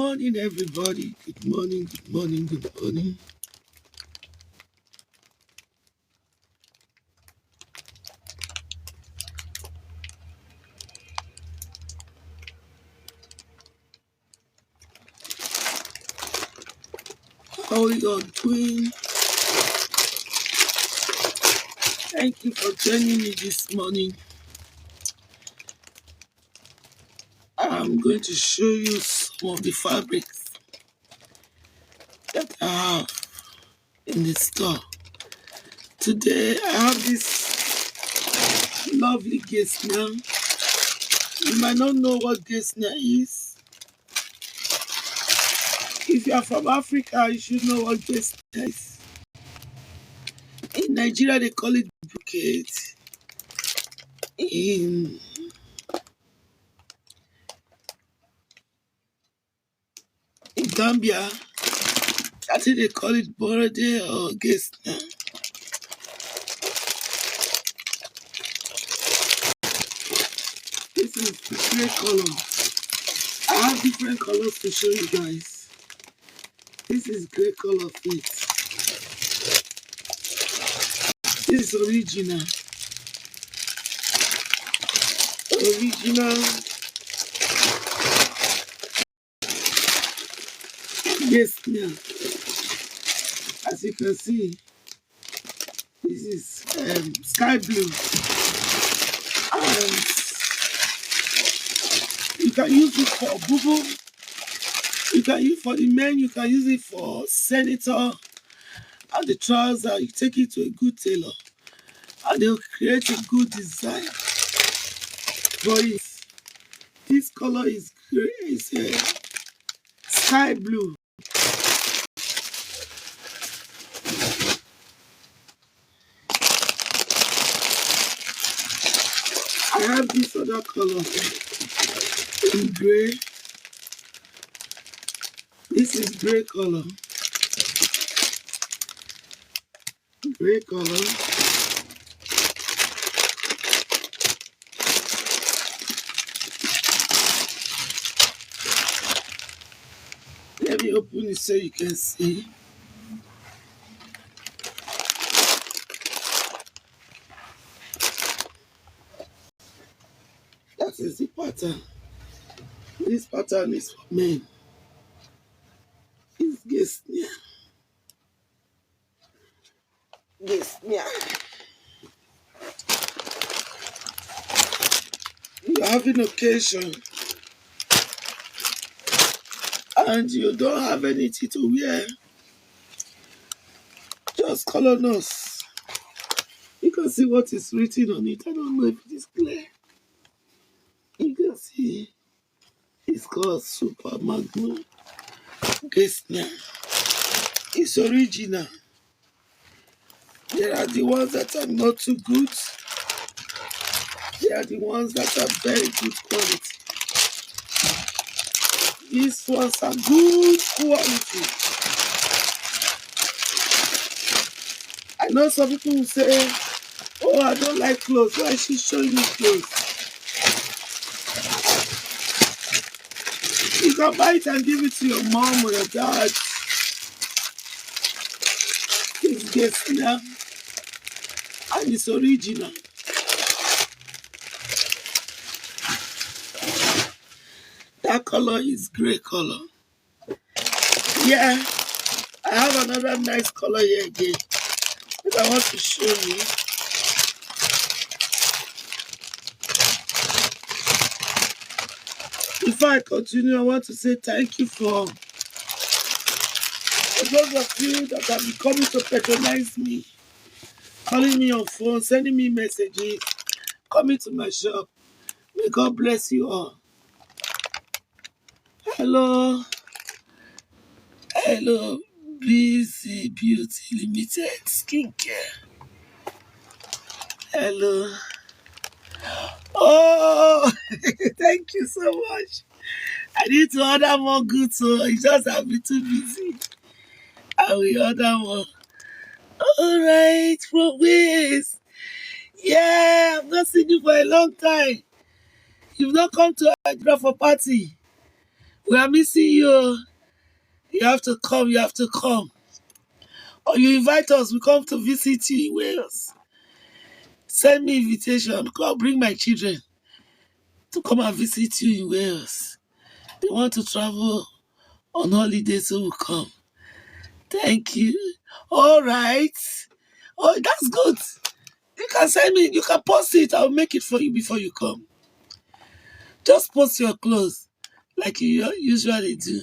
morning, everybody. Good morning, good morning, good morning. How are you all doing? Thank you for joining me this morning. I'm going to show you some of the fabrics that I have in the store. Today, I have this lovely Gesnia. You might not know what Gesnia is. If you are from Africa, you should know what Gesnia is. In Nigeria, they call it bouquet. In Gambia, I think they call it Borode or Gesnia. This is the grey color. I have different colors to show you guys. This is grey color fit. This is original. Gesnia. As you can see, this is sky blue. And you can use it for bubu. You can use it for the men. You can use it for senator. And the trouser, you take it to a good tailor. And they'll create a good design for it. This color is sky blue. I have this other color in gray. This is gray color. Gray color. Let me open it so you can see. That is the pattern. This pattern is for men. It's Gesnia. Gesnia. You're having occasion and you don't have anything to wear. Just call on us. You can see what is written on it. I don't know if it is clear. You can see it's called Super Magnum Gesnia. It's original. There are the ones that are not too good. There are the ones that are very good quality. These ones are good quality. I know some people will say, oh, I don't like clothes. Why is she showing me clothes? You can buy it and give it to your mom or your dad. It's Gesnia and it's original. That color is gray color. Yeah, I have another nice color here again that I want to show you. Before I continue, I want to say thank you for those of you that have been coming to patronize me, calling me on phone, sending me messages, coming to my shop. May God bless you all. Hello, BC Beauty Limited Skincare. Hello. Oh, thank you so much. I need to order more goods, so I just have been too busy. I will order more. All right, from Ways. Yeah, I've not seen you for a long time. You've not come to Nigeria for party. We are missing you. You have to come. You have to come. Or you invite us. We come to visit you in Wales. Send me invitation. Come bring my children to come and visit you in Wales. They want to travel on holiday, so we'll come. Thank you. All right. Oh, that's good. You can send me. You can post it. I'll make it for you before you come. Just post your clothes like you usually do,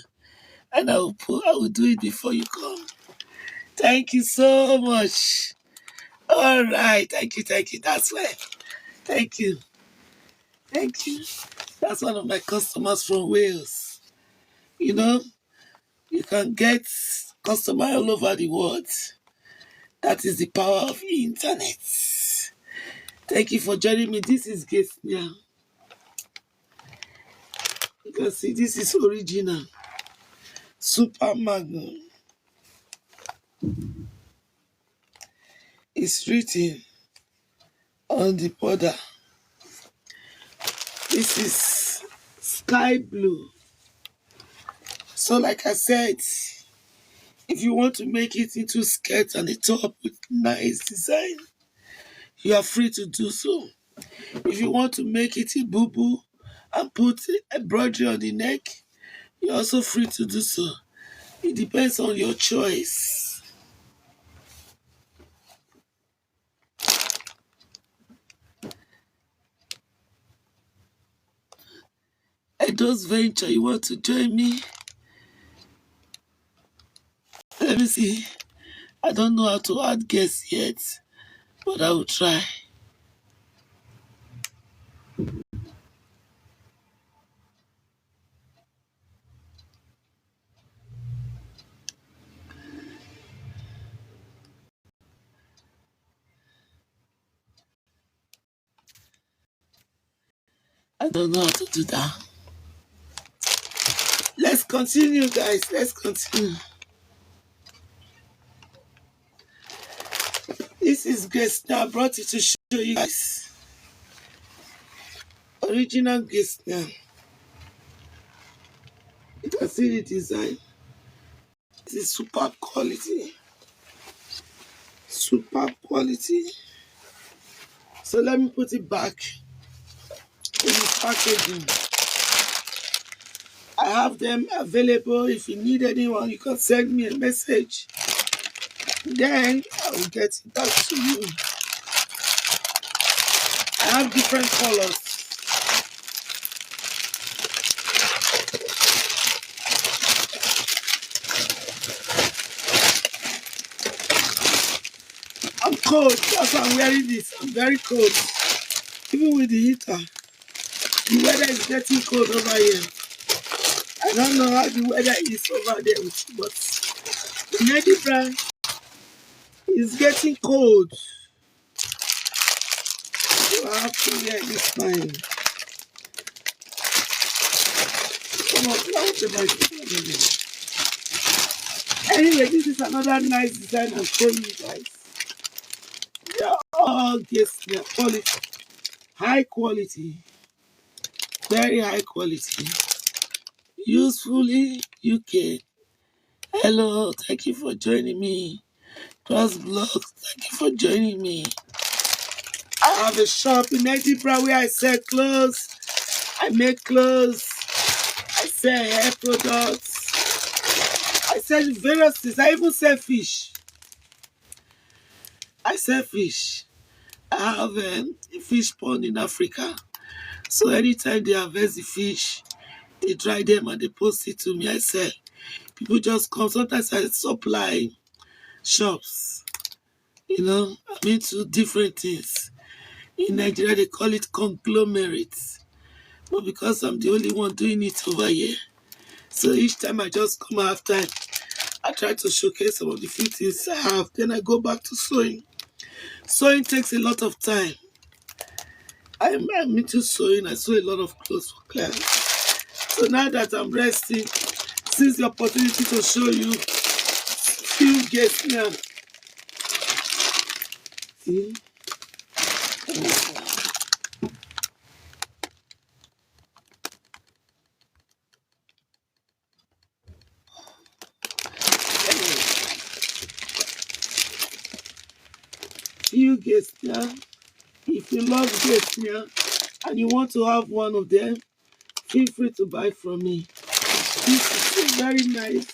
and I will do it before you come. Thank you so much. All right. Thank you. Thank you. That's why. Thank you. Thank you. That's one of my customers from Wales. You know, you can get customers all over the world. That is the power of internet. Thank you for joining me. This is Gesnia. You can see this is original. Super Magnum. It's written on the border. This is sky blue. So like I said, if you want to make it into skirt and the top with nice design, you are free to do so. If you want to make it a boo-boo and put embroidery on the neck, you're also free to do so. It depends on your choice. Edo's Venture, you want to join me? Let me see. I don't know how to add guests yet, but I will try. I don't know how to do that. Let's continue, guys. Let's continue. This is Grace. Now I brought it to show you guys. Original Grace now. You can see the design. This is superb quality. Superb quality. So let me put it back in the packaging. I have them available. If you need anyone, you can send me a message. Then I will get it back to you. I have different colors. I'm cold. That's why I'm wearing this. I'm very cold. Even with the heater. The weather is getting cold over here. I don't know how the weather is over there with you, but the Medibra is getting cold. So I have to wear this fine. Come on, whatever it is. Anyway, this is another nice design I'm showing you guys. They are all yes, they are quality. High quality. Very high quality. Usefully UK. Hello, thank you for joining me. Trust Vlogs, thank you for joining me. I have a shop in Edinburgh where I sell clothes. I make clothes. I sell hair products. I sell various things. I even sell fish. I sell fish. I have a fish pond in Africa. So anytime they harvest the fish, they dry them and they post it to me. I sell. People just come. Sometimes I supply shops. You know, I'm into different things. In Nigeria, they call it conglomerates. But because I'm the only one doing it over here, so each time I just come after, I try to showcase some of the few things I have. Then I go back to sewing. Sewing takes a lot of time. I'm into sewing. I sew a lot of clothes for clients. So now that I'm resting, since the opportunity to show you few guests now. See? few Getzner. If you love Getzner and you want to have one of them, feel free to buy from me. This is a very nice,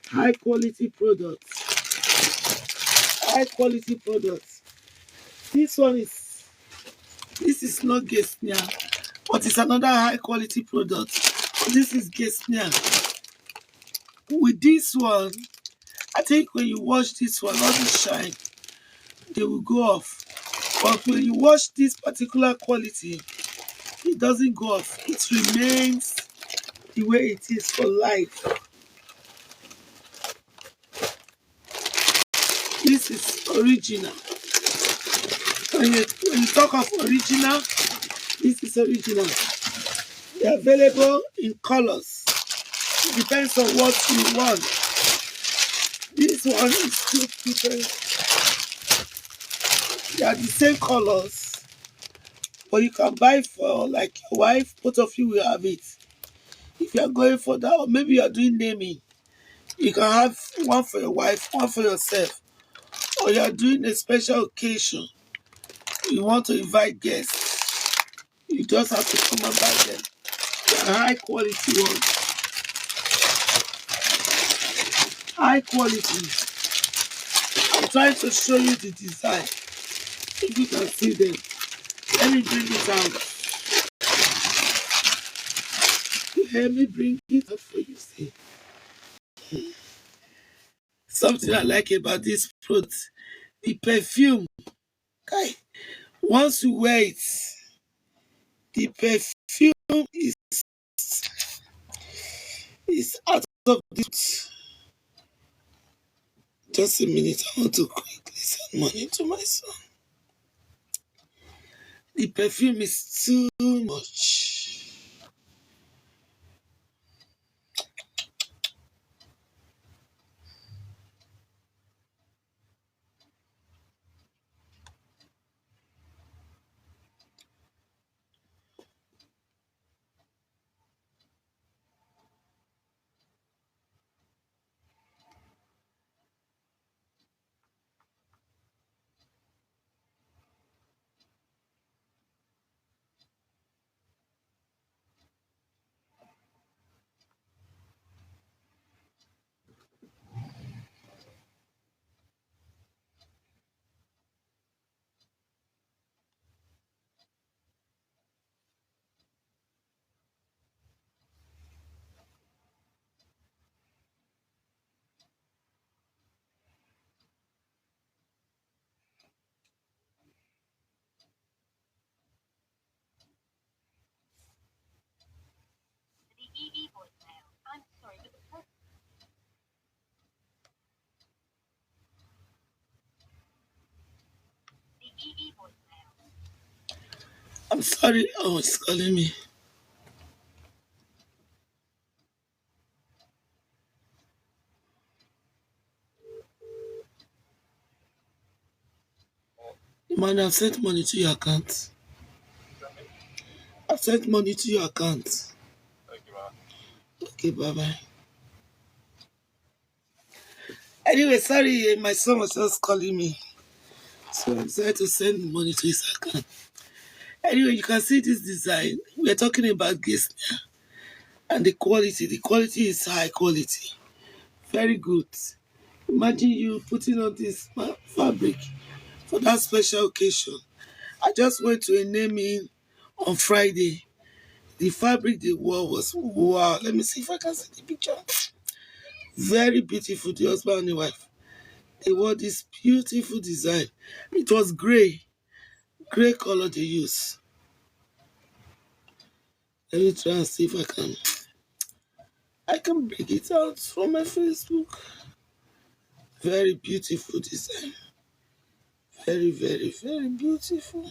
high quality product. High quality product. This one is, this is not Getzner, but it's another high quality product. This is Getzner. With this one, I think when you wash this one, all the shine, they will go off. But when you wash this particular quality, it doesn't go off. It remains the way it is for life. This is original. When you talk of original, this is original. They're available in colors. It depends on what you want. This one is two different. They are the same colors, but you can buy for like your wife. Both of you will have it. If you are going for that, or maybe you are doing naming, you can have one for your wife, one for yourself. Or you are doing a special occasion, you want to invite guests, you just have to come and buy them. They are high quality ones. High quality. I'm trying to show you the design. If you can see them. Let me bring it out. Let me bring it out for you. See. Something I like about this product, the perfume. Okay. Once you wear it, the perfume is out of this. Just a minute, I want to quickly send money to my son. The perfume is too much. I'm sorry. Oh, it's calling me. Man, I've sent money to your account. I've sent money to your account. Okay, bye bye. Anyway, sorry, my son was just calling me. So I decided to send money to his account. Anyway, you can see this design. We're talking about this and the quality. The quality is high quality. Very good. Imagine you putting on this fabric for that special occasion. I just went to a naming on Friday. The fabric they wore was wow. Let me see if I can see the picture. Very beautiful, the husband and the wife. They wore this beautiful design. It was gray color they use. Let me try and see if I can bring it out from my Facebook. Very beautiful design. Very, very, very beautiful.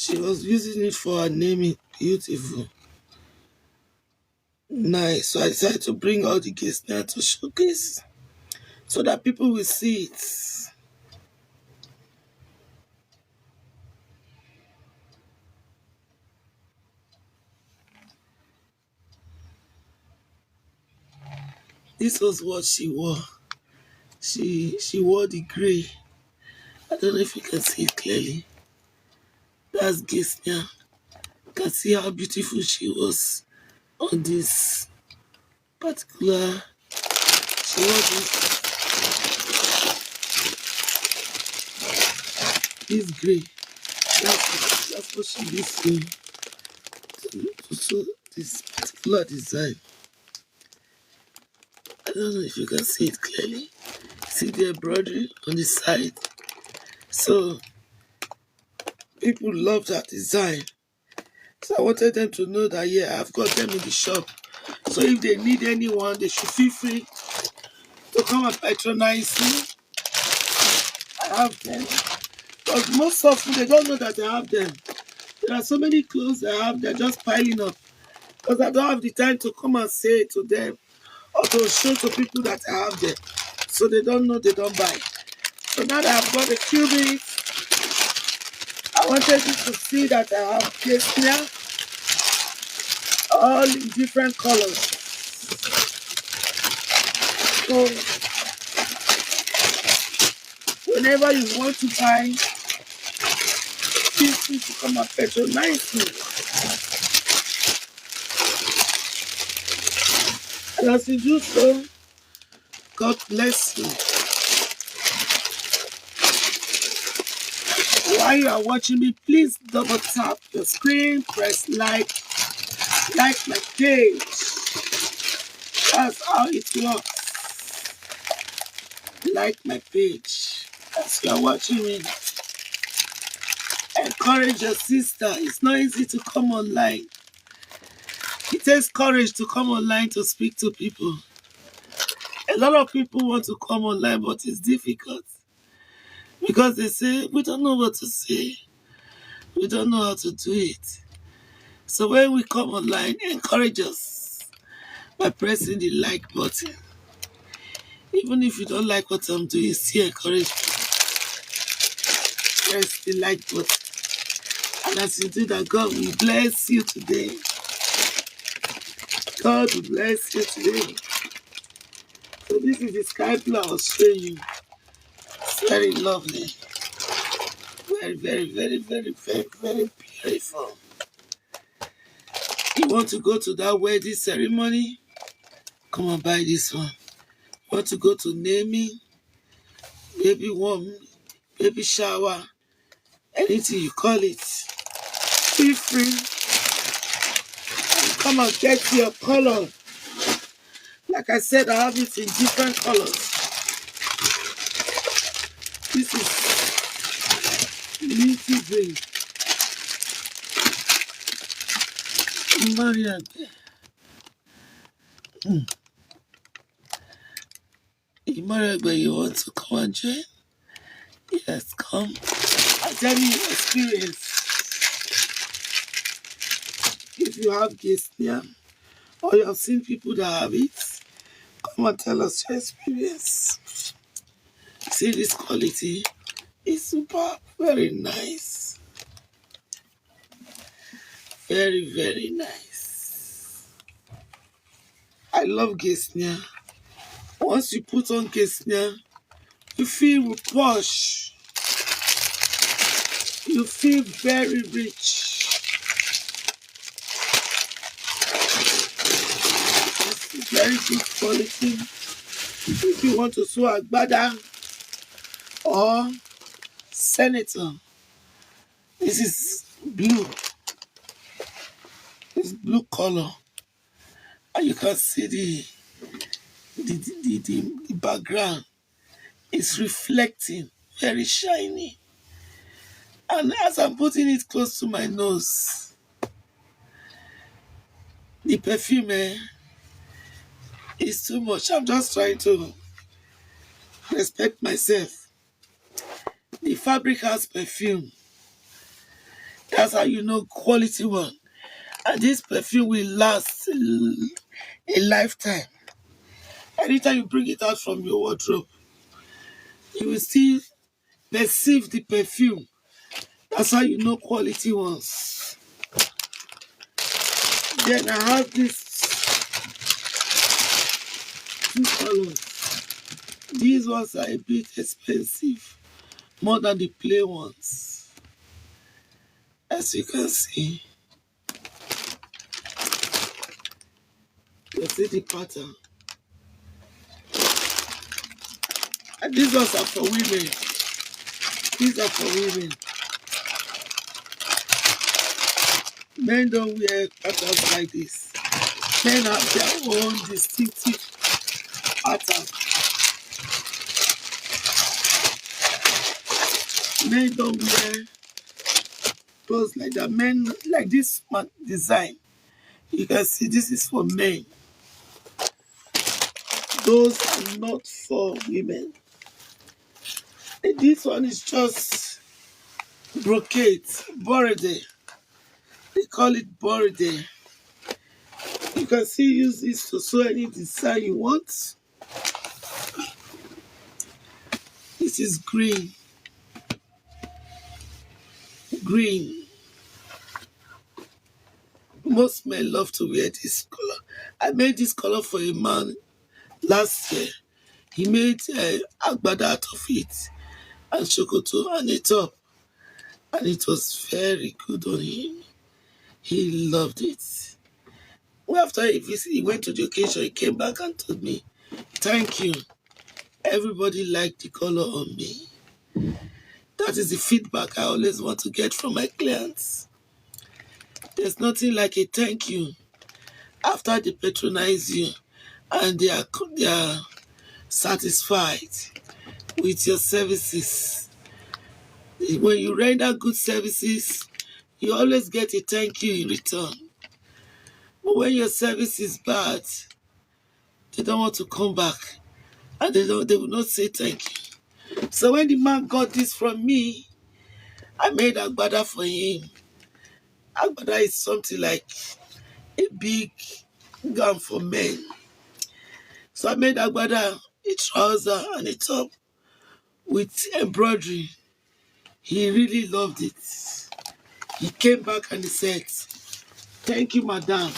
She was using it for her naming. Beautiful. Nice. So I decided to bring all the guests now to showcase so that people will see it. This was what she wore. She wore the grey. I don't know if you can see it clearly. That's Gisnia. You can see how beautiful she was on this particular. She wore this grey. That's what she used to sew this particular design. I don't know if you can see it clearly. See the embroidery on the side. So people loved that design. So I wanted them to know that, yeah, I've got them in the shop. So if they need anyone, they should feel free to come and patronize me. I have them. But most often, they don't know that I have them. There are so many clothes I have, they're just piling up. Because I don't have the time to come and say to them or to show to people that I have them. So they don't know, they don't buy. So now that I've got a few minutes, I wanted you to see that I have case here, all in different colors. So whenever you want to buy, feel free to come and patronize me. And as you do so, God bless you. While you are watching me, please double tap your screen, press like my page. That's how it works. Like my page. As you are watching me, encourage your sister. It's not easy to come online. It takes courage to come online to speak to people. A lot of people want to come online, but it's difficult because they say, we don't know what to say. We don't know how to do it. So when we come online, encourage us by pressing the like button. Even if you don't like what I'm doing, still encourage me. Press the like button. And as you do that, God will bless you today. God will bless you today. So this is the sky blue I was showing you. It's very lovely. Very, very, very, very, very, very beautiful. You want to go to that wedding ceremony? Come and buy this one. You want to go to naming? Baby warm, baby shower, anything you call it. Feel free. Come and get your color. Like I said, I have it in different colors. This is minty green. Marian. Marian, you want to come and join? Yes, come. At any experience, if you have guests here, or you have seen people that have it, come and tell us your experience. See this quality? It's super, very nice. Very, very nice. I love Gesnia. Once you put on Gesnia, you feel posh. You feel very rich. It's very good quality. If you want to sew agbada or senator, this is blue. It's blue color. And you can see the background. It's reflecting, very shiny. And as I'm putting it close to my nose, the perfume is too much. I'm just trying to respect myself. The fabric has perfume. That's how you know quality one. And this perfume will last a lifetime. Anytime you bring it out from your wardrobe, you will still perceive the perfume. That's how you know quality ones. Then I have these two colors. These ones are a bit expensive, more than the plain ones. As you can see, you see the pattern. And these ones are for women. These are for women. Men don't wear patterns like this. Men have their own distinctive pattern. Men don't wear clothes like that. Men like this design. You can see this is for men. Those are not for women. And this one is just brocade, borede. They call it borede. You can still use this to sew any design you want. This is green. Green. Most men love to wear this color. I made this color for a man last year. He made agbada out of it and shokoto and a top. And it was very good on him. He loved it. Well, after he went to the occasion, he came back and told me, "Thank you. Everybody liked the color on me." That is the feedback I always want to get from my clients. There's nothing like a thank you after they patronize you and they are satisfied with your services. When you render good services, you always get a thank you in return. But when your service is bad, they don't want to come back and they will not say thank you. So when the man got this from me, I made agbada for him. Agbada is something like a big gown for men. So I made agbada, a trouser and a top with embroidery. He really loved it. He came back and he said, "Thank you, madam.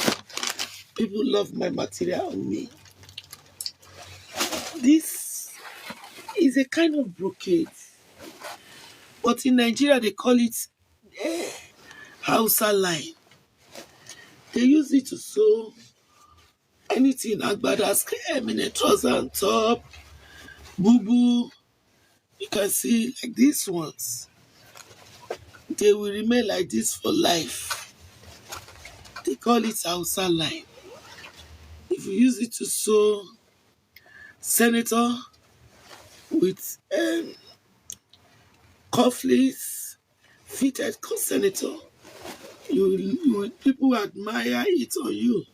People love my material on me." This is a kind of brocade, but in Nigeria they call it Hausa line. They use it to sew anything, agbadas, eminent trouser and top, bubu. You can see like these ones. They will remain like this for life. They call it Hausa line. If you use it to sew senator with cufflinks, fitted senator, people admire it on you.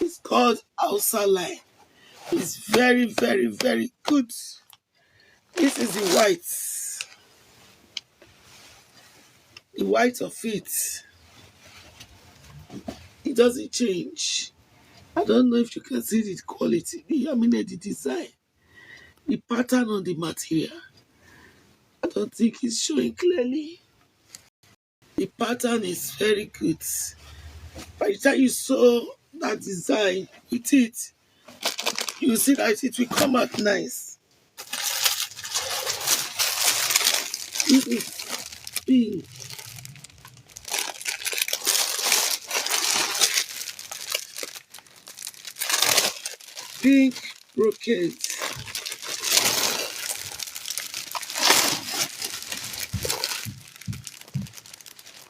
It's called Hausa line. It's very, very, very good. This is the white. The white of it. It doesn't change. I don't know if you can see the quality, the design, the pattern on the material. I don't think it's showing clearly. The pattern is very good. By the time you sew that design with it, you see that it will come out nice. This is pink. Pink brocade.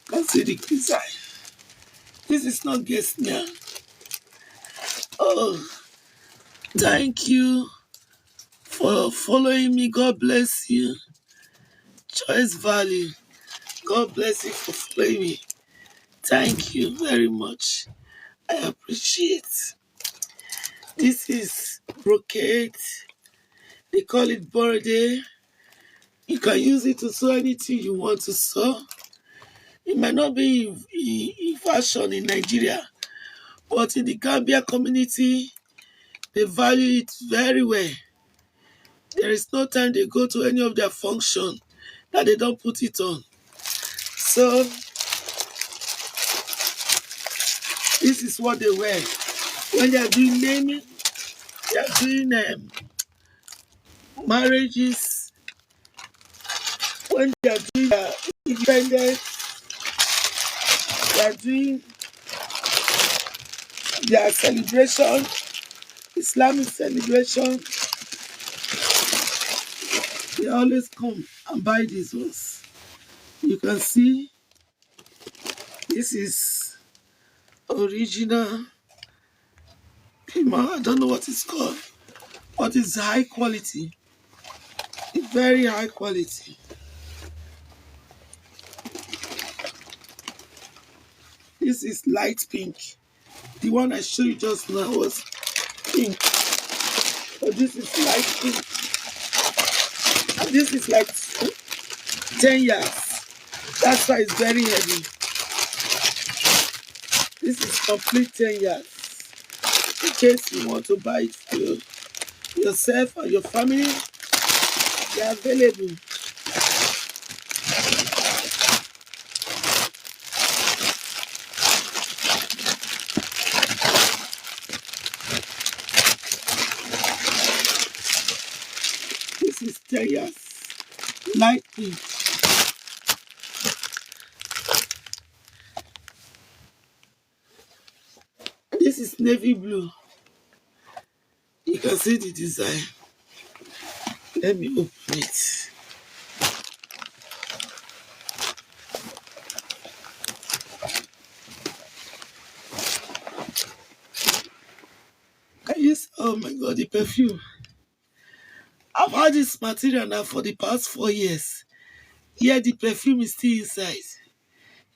Can see the design. This is not Gesnia. Oh, thank you for following me. God bless you. Choice Value. God bless you for following me. Thank you very much. I appreciate. This is brocade. They call it borede. You can use it to sew anything you want to sew. It might not be in fashion in Nigeria, But in the Gambia community, they value it very well. There is no time they go to any of their function that they don't put it on. So this is what they wear. When they are doing naming, they are doing marriages, when they are doing independence, they are doing their celebration, Islamic celebration, they always come and buy these ones. You can see this is original Pima. I don't know what it's called, but it's high quality. It's very high quality. This is light pink. The one I showed you just now was pink. But this is light pink. And this is like 10 yards. That's why it's very heavy. This is complete 10 yards. In case you want to buy it for yourself or your family, they are available. This is 10 yards. Light pink. This is navy blue. You can see the design. Let me open it. Can you see? Oh my God, the perfume. I've had this material now for the past 4 years. Here the perfume is still inside.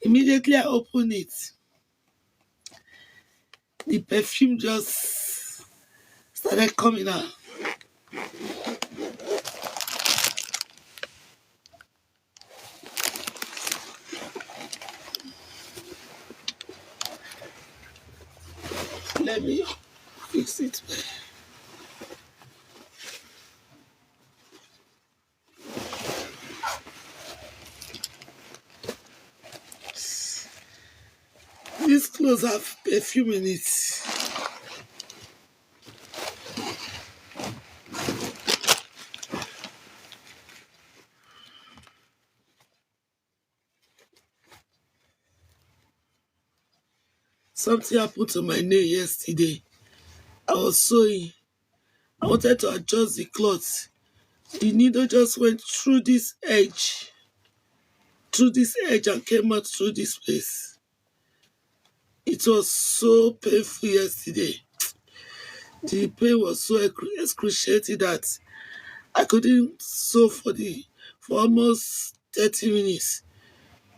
Immediately I open it, the perfume just started coming out. Let me fix it. These clothes have perfume in it. Something happened to my nail yesterday. I was sewing. I wanted to adjust the cloth. The needle just went through this edge and came out through this place. It was so painful yesterday. The pain was so excruciating that I couldn't sew for almost 30 minutes.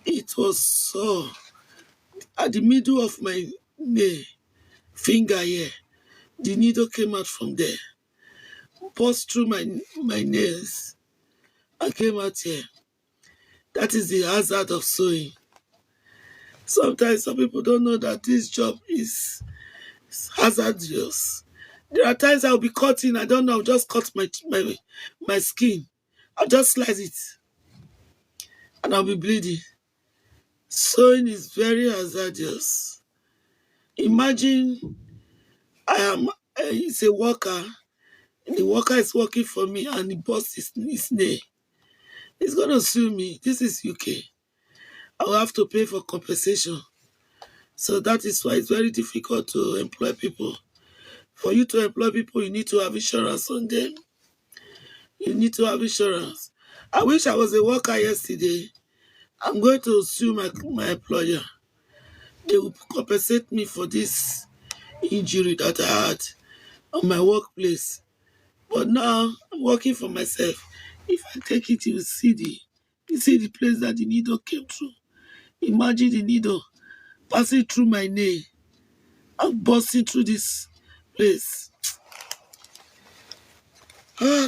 It was sore. At the middle of my nail, finger here, the needle came out from there, passed through my nails, and came out here. That is the hazard of sewing. Sometimes some people don't know that this job is hazardous. There are times I'll be cutting, I don't know, I'll just cut my skin. I'll just slice it and I'll be bleeding. Sewing is very hazardous. Imagine it's a worker, and the worker is working for me and the boss is his nail. He's gonna sue me. This is UK. I will have to pay for compensation. So that is why it's very difficult to employ people. For you to employ people, you need to have insurance on them. You need to have insurance. I wish I was a worker yesterday. I'm going to sue my employer. They will compensate me for this injury that I had on my workplace. But now I'm working for myself. If I take it, you see the place that the needle came through. Imagine the needle passing through my nail and busting through this place.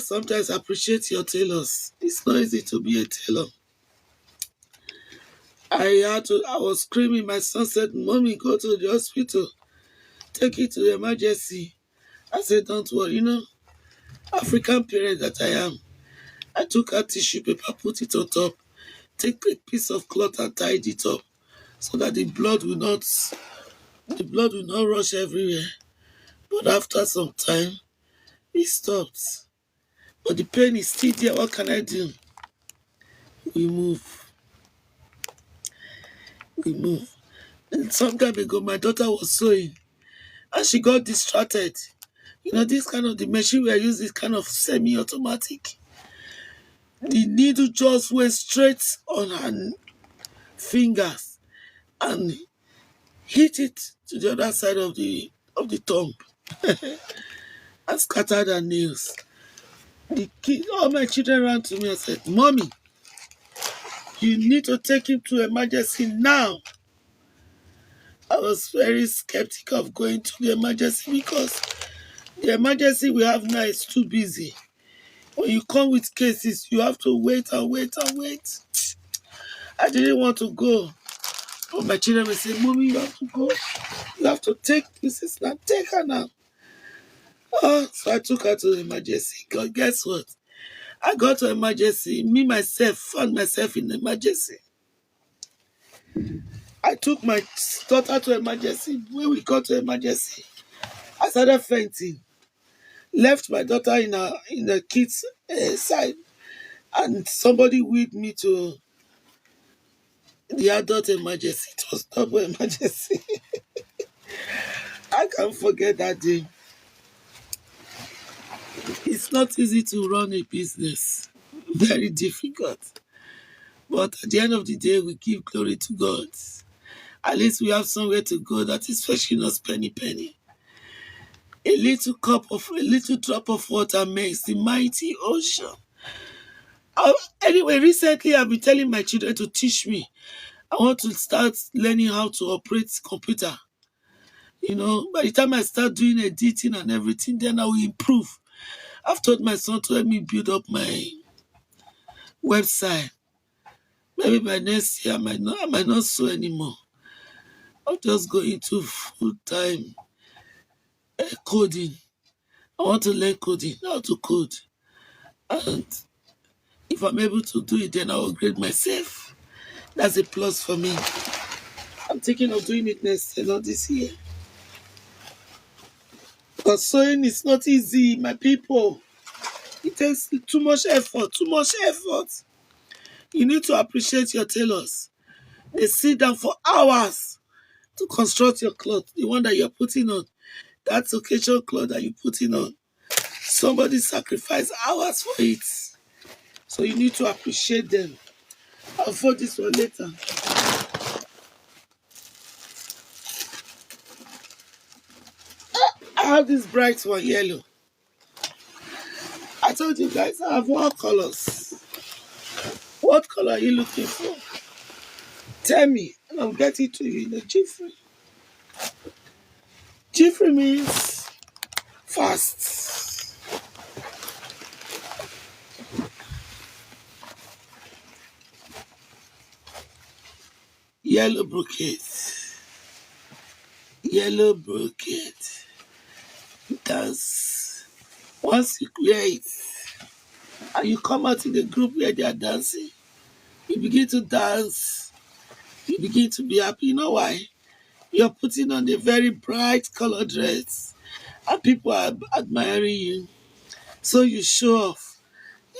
Sometimes I appreciate your tailors. It's not easy to be a tailor. I was screaming. My son said, "Mommy, go to the hospital." take it to the emergency. I said, don't worry, African parent that I am. I took out tissue paper, put it on top, take a piece of cloth and tied it up so that the blood will not rush everywhere. But after some time, it stopped. But the pain is still there. What can I do? We move. We move. And some time ago, my daughter was sewing and she got distracted. This kind of the machine we are using is kind of semi-automatic. The needle just went straight on her fingers and hit it to the other side of the thumb and scattered her nails. All my children ran to me and said, "Mommy, you need to take him to emergency now." I was very skeptical of going to the emergency because the emergency we have now is too busy. When you come with cases, you have to wait and wait and wait. I didn't want to go. But my children will say, "Mommy, you have to go. You have to take Mrs. Now. Take her now." Oh, so I took her to the emergency. God, guess what? I got to emergency. Me, myself, found myself in emergency. I took my daughter to emergency. When we got to emergency, I started fainting. Left my daughter in the kids' side, and somebody wheeled me to the adult emergency. It was double emergency. I can't forget that day. It's not easy to run a business. Very difficult. But at the end of the day, we give glory to God. At least we have somewhere to go that is fetching us penny. A little drop of water makes the mighty ocean. Anyway, recently I've been telling my children to teach me. I want to start learning how to operate computer. By the time I start doing editing and everything, then I will improve. I've told my son to help me build up my website. Maybe by next year I might not sew anymore. I'll just go into full-time coding. I want to learn coding, how to code. And if I'm able to do it, then I'll upgrade myself. That's a plus for me. I'm thinking of doing it next year, not this year. Because sewing is not easy, my people. It takes too much effort. You need to appreciate your tailors. They sit down for hours to construct your cloth, the one that you're putting on. That occasion cloth that you're putting on. Somebody sacrificed hours for it. So you need to appreciate them. I'll afford this one later. I have this bright one, yellow. I told you guys I have all colors. What color are you looking for? Tell me, and I'll get it to you in a jiffy. Jiffy means fast. Yellow brocade. Dance. Once you clear it, and you come out in the group where they are dancing, you begin to dance. You begin to be happy. You know why? You're putting on a very bright colored dress, and people are admiring you. So you show off.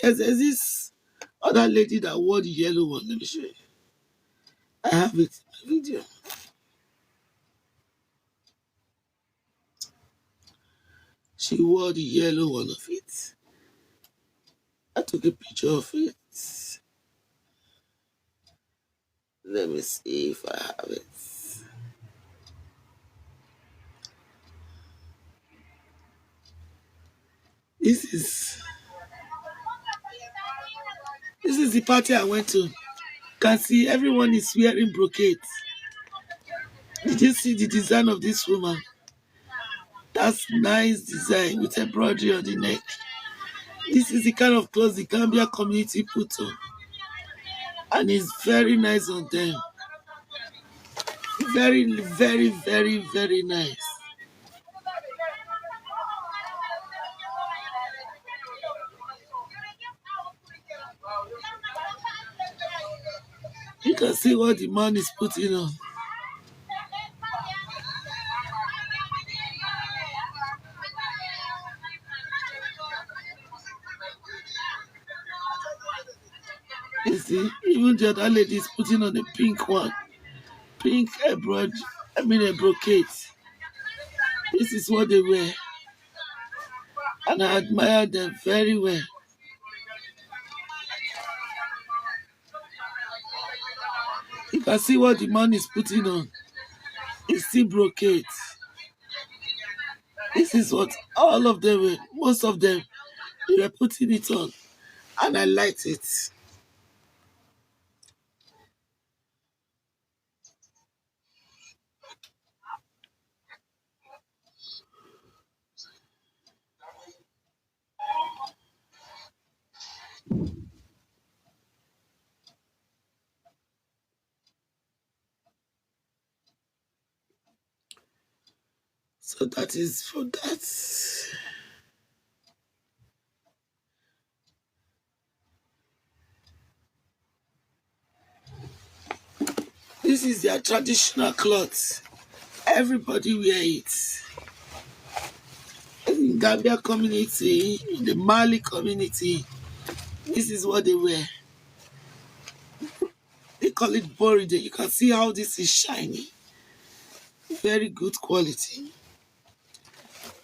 Yes, there's this other lady that wore the yellow one. Let me show you. I have it in the video. She wore the yellow one of it. I took a picture of it. Let me see if I have it. This is the party I went to. You can see everyone is wearing brocade. Did you see the design of this woman? That's nice design with embroidery on the neck. This is the kind of clothes the Gambia community put on. And it's very nice on them. Very, very, very, very nice. You can see what the man is putting on. You see, even the other lady is putting on a pink one. Pink embroidery, a brocade. This is what they wear. And I admire them very well. You can see what the man is putting on. It's still brocade. This is what all of them were, most of them, they were putting it on. And I liked it. So that is for that. This is their traditional clothes. Everybody wear it. In Gambia community, in the Mali community, this is what they wear. They call it boride. You can see how this is shiny. Very good quality.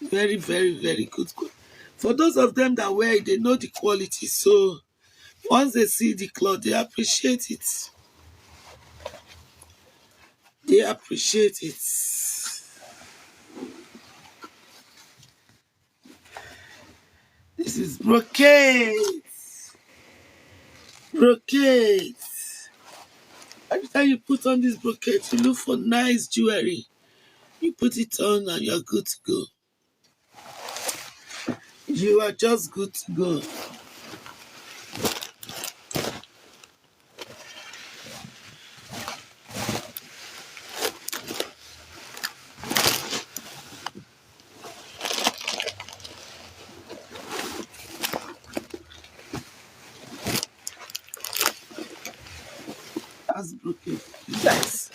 Very, very, very good. For those of them that wear it, they know the quality. So once they see the cloth, they appreciate it. They appreciate it. This is brocade. Brocade. Every time you put on this brocade, you look for nice jewelry. You put it on and you're good to go. You are just good to go. That's brocade. Yes.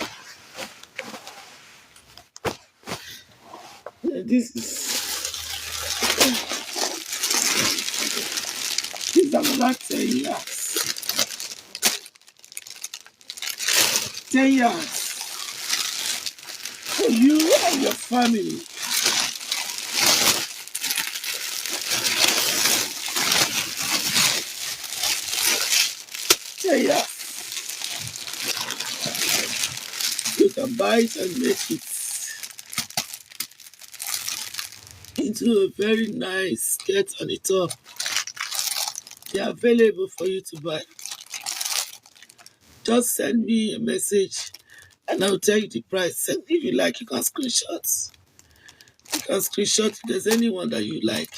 This is another 10 years. 10 years for you and your family. Yeah, you can buy it and make it into a very nice skirt on the top. They are available for you to buy. Just send me a message and I'll tell you the price. And if you like, you can screenshot. You can screenshot if there's anyone that you like.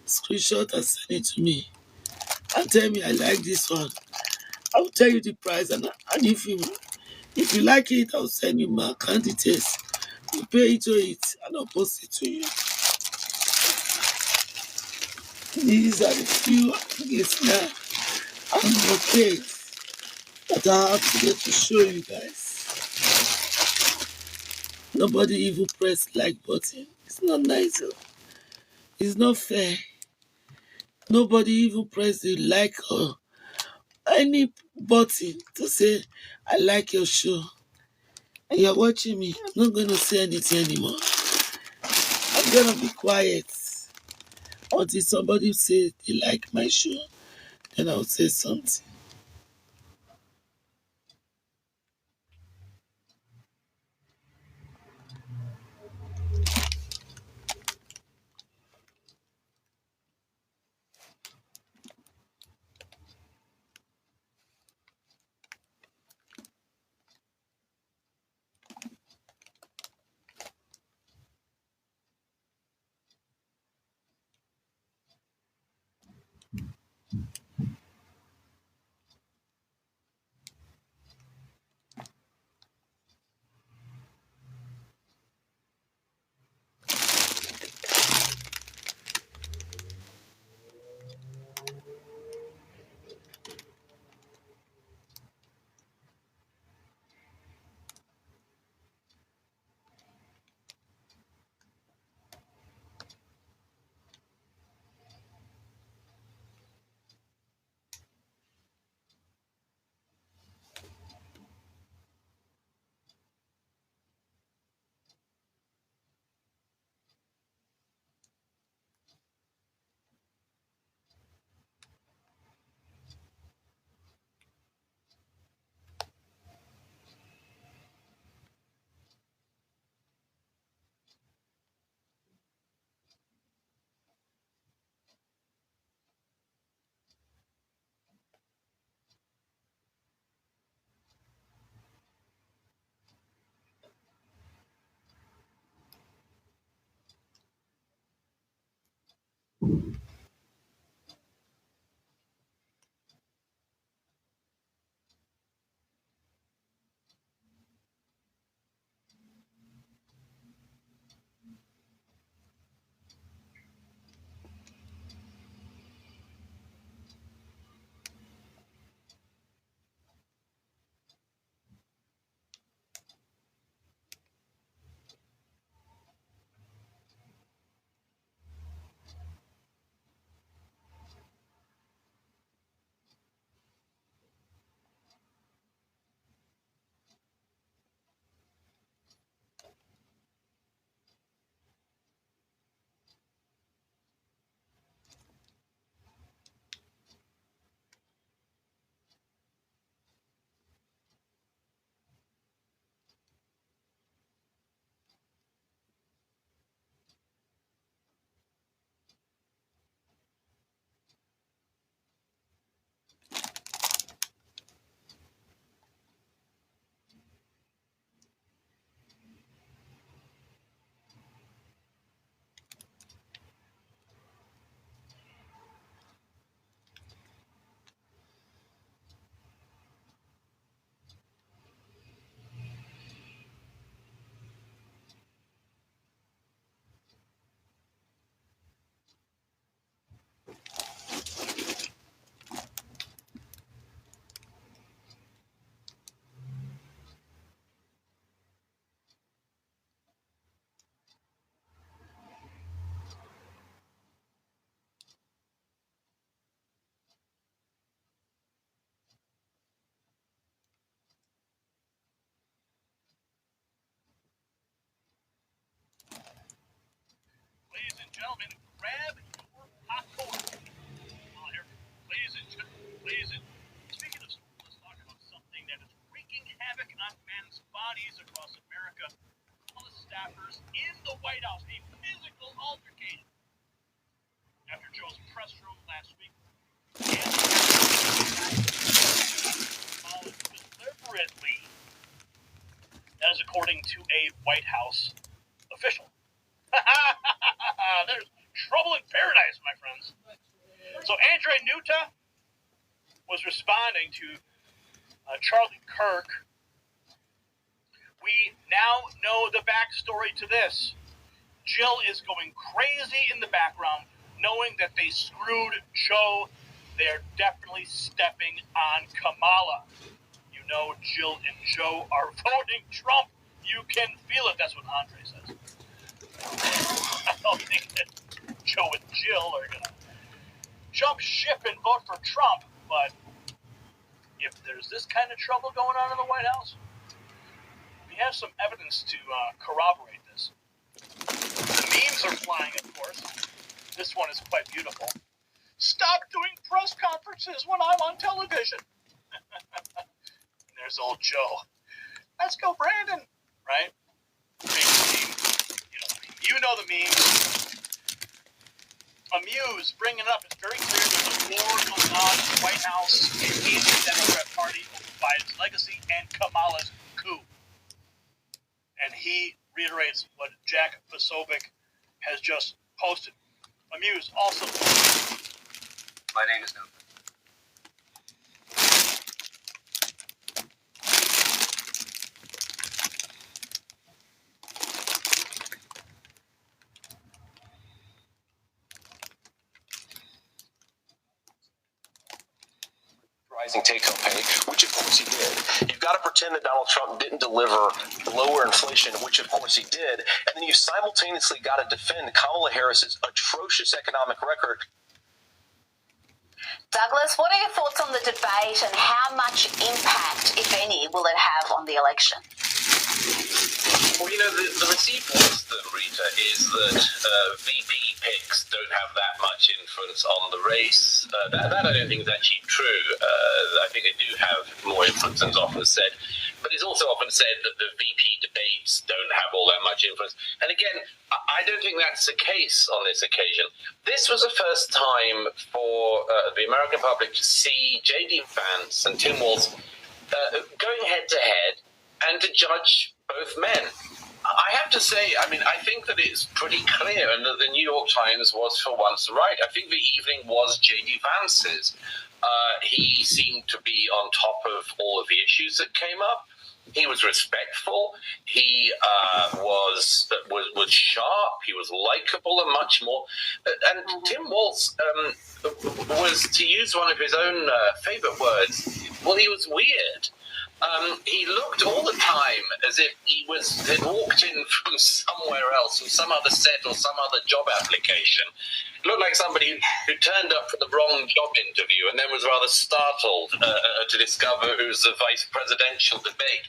Screenshot and send it to me. And tell me I like this one. I'll tell you the price and if you like it, I'll send you my account details. You pay into it and I'll post it to you. These are the few gifts now and brocade that I have to get to show you guys. Nobody even press like button. It's not nice. It's not fair. Nobody even press the like or any button to say I like your show. And you're watching me. I'm not going to say anything anymore. I'm going to be quiet until somebody says they like my show. Then I'll say something. Ladies and gentlemen, grab your popcorn. Speaking of school, let's talk about something that is wreaking havoc on men's bodies across America. All the staffers in the White House, a physical altercation. After Joe's press room last week, deliberately, that is according to a White House official. There's trouble in paradise, my friends. So Andre Nuta was responding to Charlie Kirk. We now know the backstory to this. Jill is going crazy in the background, knowing that they screwed Joe. They're definitely stepping on Kamala. You know Jill and Joe are voting Trump. You can feel it. That's what Andre says. I don't think that Joe and Jill are going to jump ship and vote for Trump, but if there's this kind of trouble going on in the White House, we have some evidence to corroborate this. The memes are flying, of course. This one is quite beautiful. Stop doing press conferences when I'm on television. And there's old Joe. Let's go, Brandon. Right? You know the meme. Amuse, bringing it up. It's very clear there's a war going on in the White House and in the Democrat Party over Biden's legacy and Kamala's coup. And he reiterates what Jack Posobiec has just posted. Amuse also. My name is Nuta. Rising take-home pay, which of course he did. You've got to pretend that Donald Trump didn't deliver lower inflation, which of course he did, and then you simultaneously got to defend Kamala Harris's atrocious economic record. Douglas, what are your thoughts on the debate and how much impact, if any, will it have on the election? Well, you know, the received wisdom, Rita, is that VP picks don't have that much influence on the race. That I don't think is actually true. I think they do have more influence than is often said. But it's also often said that the VP debates don't have all that much influence. And again, I don't think that's the case on this occasion. This was the first time for the American public to see J.D. Vance and Tim Walz going head-to-head and to judge both men. I have to say, I mean, I think that it's pretty clear, and that the New York Times was for once right. I think the evening was J.D. Vance's. He seemed to be on top of all of the issues that came up. He was respectful. He was sharp. He was likable, and much more. And Tim Walz was, to use one of his own favorite words, well, he was weird. He looked all the time as if he had walked in from somewhere else, from some other set or some other job application. Looked like somebody who turned up for the wrong job interview and then was rather startled to discover it was the vice presidential debate.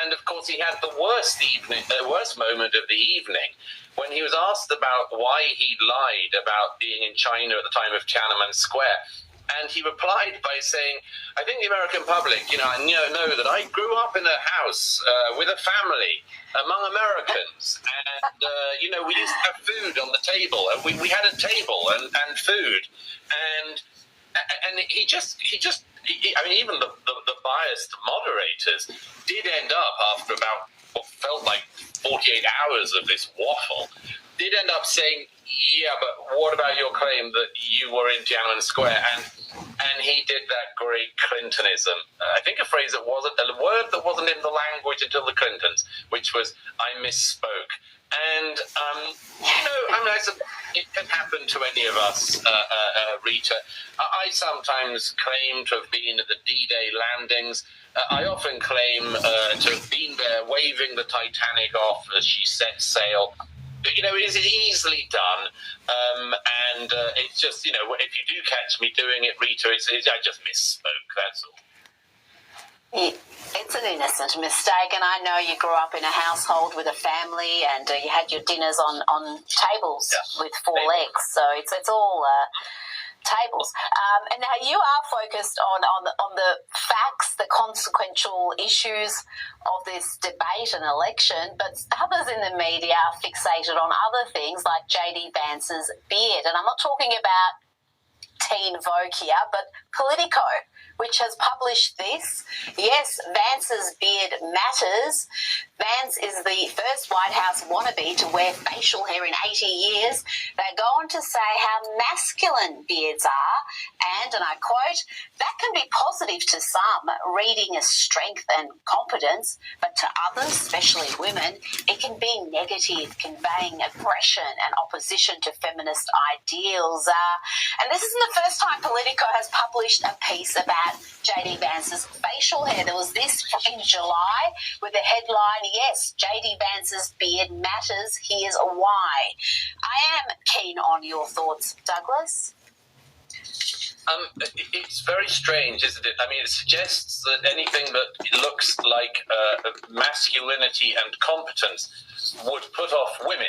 And of course, he had the worst moment of the evening when he was asked about why he lied about being in China at the time of Tiananmen Square. And he replied by saying, I think the American public, I know that I grew up in a house with a family among Americans. And, we used to have food on the table. And we had a table and food. And he just, even the biased moderators did end up, after about what felt like 48 hours of this waffle, did end up saying, yeah, but what about your claim that you were in Tiananmen Square? And he did that great Clintonism. I think a word that wasn't in the language until the Clintons, which was, I misspoke. And, it can happen to any of us, Rita. I sometimes claim to have been at the D-Day landings. I often claim to have been there waving the Titanic off as she set sail. It is easily done, and it's just, if you do catch me doing it, Rita, I just misspoke, that's all. It's an innocent mistake, and I know you grew up in a household with a family, and you had your dinners on tables with four legs, so it's all tables. And now you are focused on the facts, the consequential issues of this debate and election, but others in the media are fixated on other things like J.D. Vance's beard. And I'm not talking about Teen Vogue here, but Politico, which has published this. Yes, Vance's beard matters. Vance is the first White House wannabe to wear facial hair in 80 years. They go on to say how masculine beards are, and I quote, that can be positive to some, reading as strength and competence, but to others, especially women, it can be negative, conveying aggression and opposition to feminist ideals. And this isn't the first time Politico has published a piece about J.D. Vance's facial hair. There was this in July with the headline, yes, J.D. Vance's beard matters, here's why. I am keen on your thoughts, Douglas. It's very strange, isn't it? I mean, it suggests that anything that looks like masculinity and competence would put off women.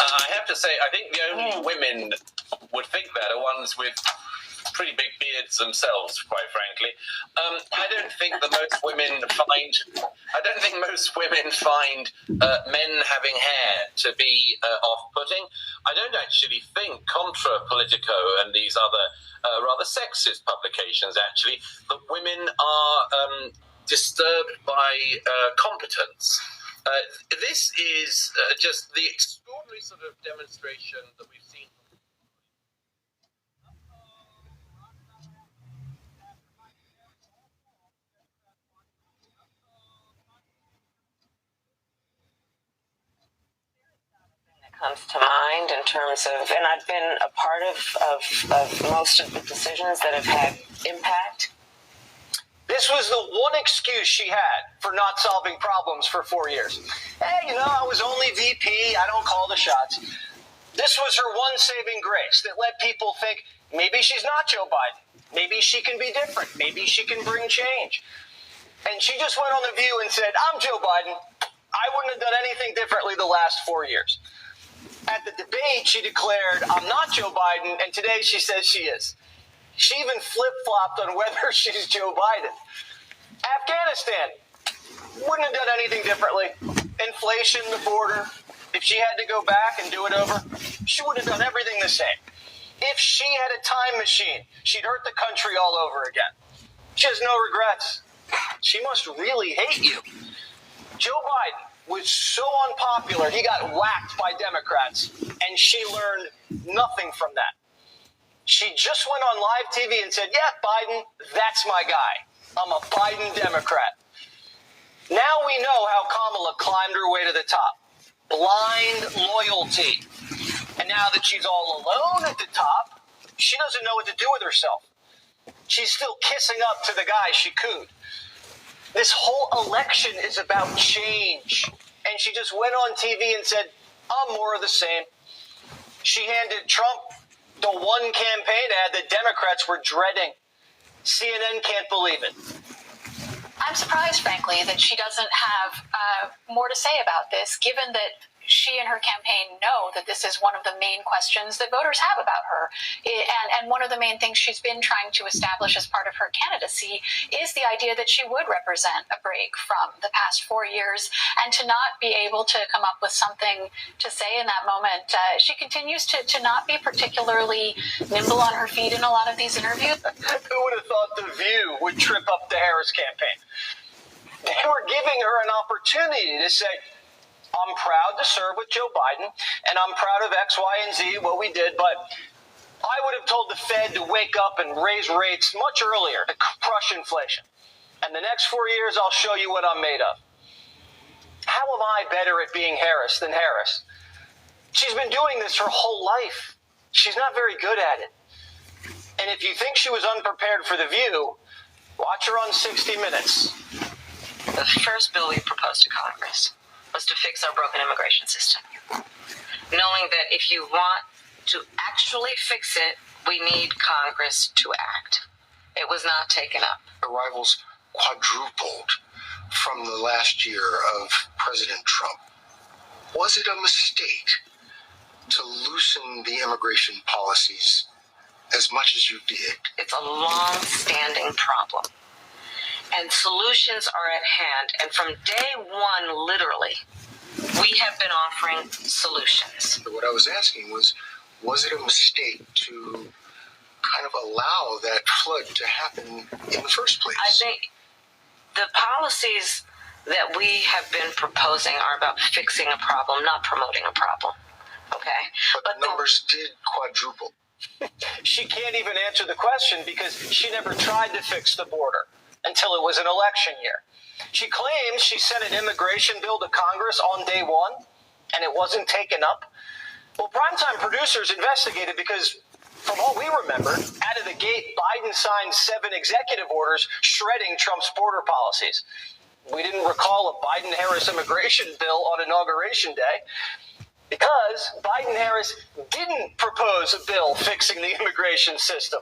I have to say, I think the only women would think that are ones with pretty big beards themselves, quite frankly. I don't think most women find men having hair to be off-putting. I don't actually think, contra Politico and these other rather sexist publications, actually, that women are disturbed by competence. This is just the extraordinary sort of demonstration that we've seen. Comes to mind in terms of, and I've been a part of most of the decisions that have had impact. This was the one excuse she had for not solving problems for 4 years. Hey, I was only VP, I don't call the shots. This was her one saving grace that let people think, maybe she's not Joe Biden. Maybe she can be different. Maybe she can bring change. And she just went on The View and said, I'm Joe Biden. I wouldn't have done anything differently the last 4 years. At the debate, she declared, I'm not Joe Biden, and today she says she is. She even flip-flopped on whether she's Joe Biden. Afghanistan, wouldn't have done anything differently. Inflation, the border, if she had to go back and do it over, she would have done everything the same. If she had a time machine, she'd hurt the country all over again. She has no regrets. She must really hate you. Joe Biden, was so unpopular, he got whacked by Democrats, and she learned nothing from that. She just went on live TV and said, yeah, Biden, that's my guy. I'm a Biden Democrat. Now we know how Kamala climbed her way to the top. Blind loyalty. And now that she's all alone at the top, she doesn't know what to do with herself. She's still kissing up to the guy she cooed. This whole election is about change. And she just went on TV and said, I'm more of the same. She handed Trump the one campaign ad that Democrats were dreading. CNN can't believe it. I'm surprised, frankly, that she doesn't have more to say about this, given that she and her campaign know that this is one of the main questions that voters have about her. And one of the main things she's been trying to establish as part of her candidacy is the idea that she would represent a break from the past 4 years, and to not be able to come up with something to say in that moment. She continues to not be particularly nimble on her feet in a lot of these interviews. Who would have thought The View would trip up the Harris campaign? They were giving her an opportunity to say, I'm proud to serve with Joe Biden, and I'm proud of X, Y, and Z, what we did, but I would have told the Fed to wake up and raise rates much earlier to crush inflation. And the next 4 years, I'll show you what I'm made of. How am I better at being Harris than Harris? She's been doing this her whole life. She's not very good at it. And if you think she was unprepared for The View, watch her on 60 Minutes. The first bill we proposed to Congress was to fix our broken immigration system, knowing that if you want to actually fix it, we need Congress to act. It was not taken up. Arrivals quadrupled from the last year of President Trump. Was it a mistake to loosen the immigration policies as much as you did? It's a long-standing problem, and solutions are at hand. And from day one, literally, we have been offering solutions. What I was asking was it a mistake to kind of allow that flood to happen in the first place? I think the policies that we have been proposing are about fixing a problem, not promoting a problem. Okay? But the numbers did quadruple. She can't even answer the question because she never tried to fix the border until it was an election year. She claims she sent an immigration bill to Congress on day one, and it wasn't taken up. Well, primetime producers investigated because, from what we remember, out of the gate, Biden signed 7 executive orders shredding Trump's border policies. We didn't recall a Biden-Harris immigration bill on Inauguration Day because Biden-Harris didn't propose a bill fixing the immigration system.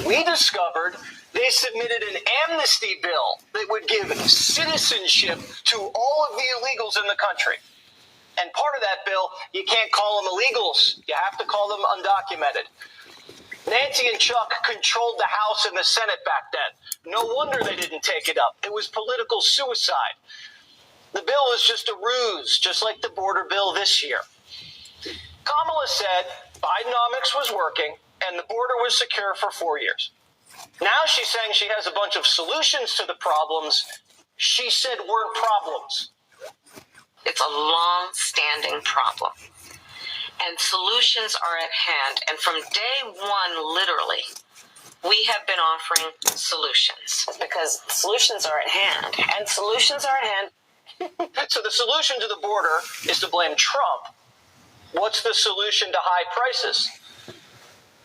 We discovered they submitted an amnesty bill that would give citizenship to all of the illegals in the country. And part of that bill, you can't call them illegals. You have to call them undocumented. Nancy and Chuck controlled the House and the Senate back then. No wonder they didn't take it up. It was political suicide. The bill was just a ruse, just like the border bill this year. Kamala said Bidenomics was working and the border was secure for 4 years. Now she's saying she has a bunch of solutions to the problems she said weren't problems. It's a long-standing problem, and solutions are at hand. And from day one, literally, we have been offering solutions because solutions are at hand, and solutions are at hand. So the solution to the border is to blame Trump. What's the solution to high prices?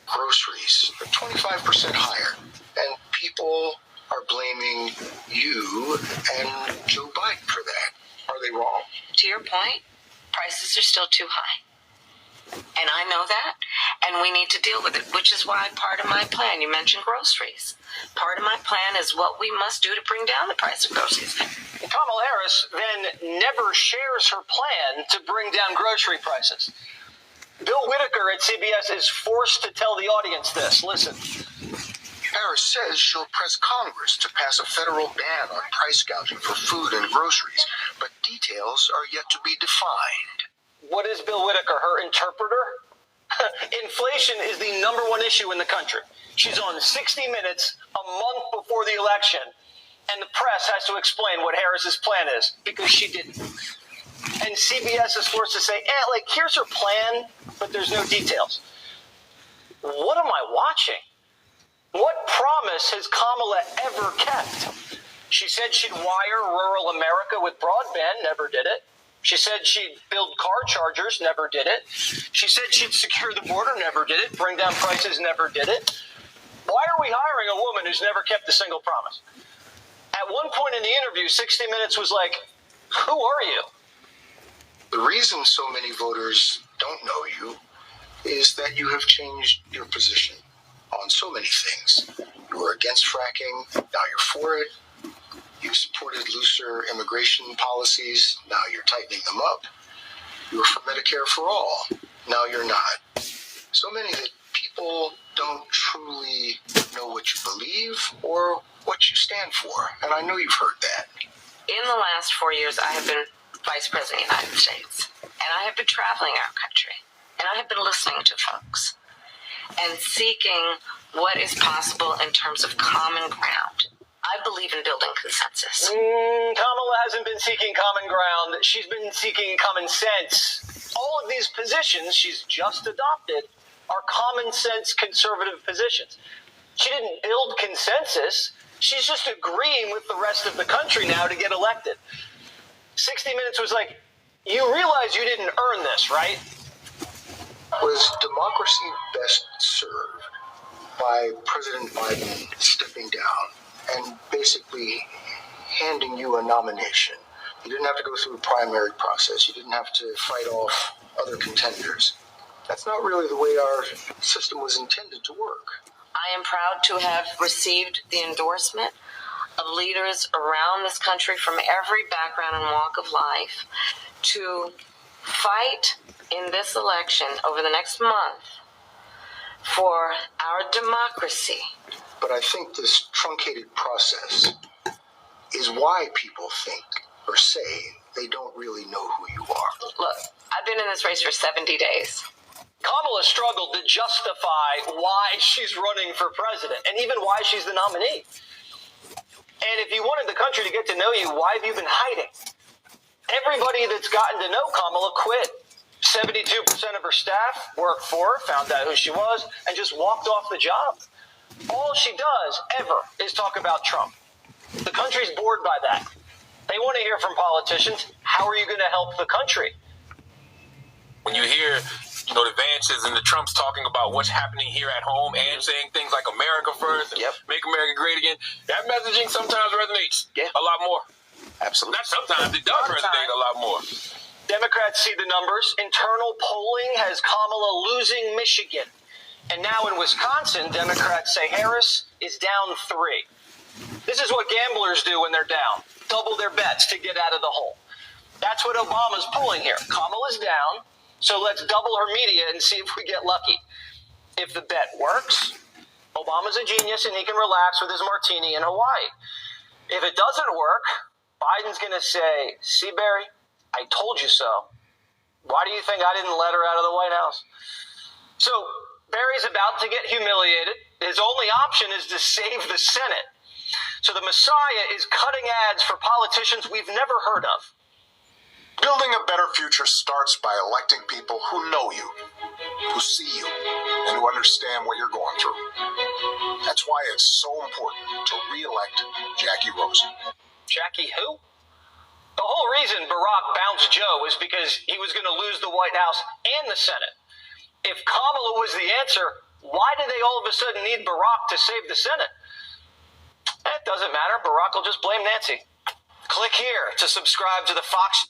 Groceries are 25% higher, and people are blaming you and Joe Biden for that. Are they wrong? To your point, prices are still too high. And I know that, and we need to deal with it, which is why part of my plan, you mentioned groceries. Part of my plan is what we must do to bring down the price of groceries. Kamala Harris then never shares her plan to bring down grocery prices. Bill Whitaker at CBS is forced to tell the audience this. Listen. Harris says she'll press Congress to pass a federal ban on price gouging for food and groceries, but details are yet to be defined. What is Bill Whitaker, her interpreter? Inflation is the #1 issue in the country. She's on 60 Minutes a month before the election, and the press has to explain what Harris's plan is, because she didn't. And CBS is forced to say, like, here's her plan, but there's no details. What am I watching? What promise has Kamala ever kept? She said she'd wire rural America with broadband, never did it. She said she'd build car chargers, never did it. She said she'd secure the border, never did it. Bring down prices, never did it. Why are we hiring a woman who's never kept a single promise? At one point in the interview, 60 Minutes was like, who are you? The reason so many voters don't know you is that you have changed your position on so many things. You were against fracking, now you're for it. You supported looser immigration policies, now you're tightening them up. You were for Medicare for all, now you're not. So many that people don't truly know what you believe or what you stand for, and I know you've heard that. In the last 4 years, I have been Vice President of the United States, and I have been traveling our country, and I have been listening to folks and seeking what is possible in terms of common ground. I believe in building consensus. Kamala hasn't been seeking common ground. She's been seeking common sense. All of these positions she's just adopted are common sense conservative positions. She didn't build consensus. She's just agreeing with the rest of the country now to get elected. 60 Minutes was like, you realize you didn't earn this, right? Was democracy best served by President Biden stepping down and basically handing you a nomination? You didn't have to go through a primary process. You didn't have to fight off other contenders. That's not really the way our system was intended to work. I am proud to have received the endorsement of leaders around this country from every background and walk of life to fight in this election over the next month for our democracy. But I think this truncated process is why people think or say they don't really know who you are. Look, I've been in this race for 70 days. Kamala struggled to justify why she's running for president and even why she's the nominee. And if you wanted the country to get to know you, why have you been hiding? Everybody that's gotten to know Kamala quit. 72% of her staff worked for her, found out who she was, and just walked off the job. All she does ever is talk about Trump. The country's bored by that. They want to hear from politicians, how are you going to help the country? When you hear, the Vances and the Trumps talking about what's happening here at home and saying things like America first and make America great again, that messaging sometimes resonates a lot more. Absolutely. Not sometimes, it does resonate a lot more. Democrats see the numbers. Internal polling has Kamala losing Michigan. And now in Wisconsin, Democrats say Harris is down 3. This is what gamblers do when they're down. Double their bets to get out of the hole. That's what Obama's pulling here. Kamala's down, so let's double her media and see if we get lucky. If the bet works, Obama's a genius and he can relax with his martini in Hawaii. If it doesn't work, Biden's going to say, see, Barry, I told you so. Why do you think I didn't let her out of the White House? So Barry's about to get humiliated. His only option is to save the Senate. So the Messiah is cutting ads for politicians we've never heard of. Building a better future starts by electing people who know you, who see you, and who understand what you're going through. That's why it's so important to re-elect Jackie Rosen. Jackie who? The whole reason Barack bounced Joe is because he was going to lose the White House and the Senate. If Kamala was the answer, why do they all of a sudden need Barack to save the Senate? It doesn't matter. Barack will just blame Nancy. Click here to subscribe to the Fox.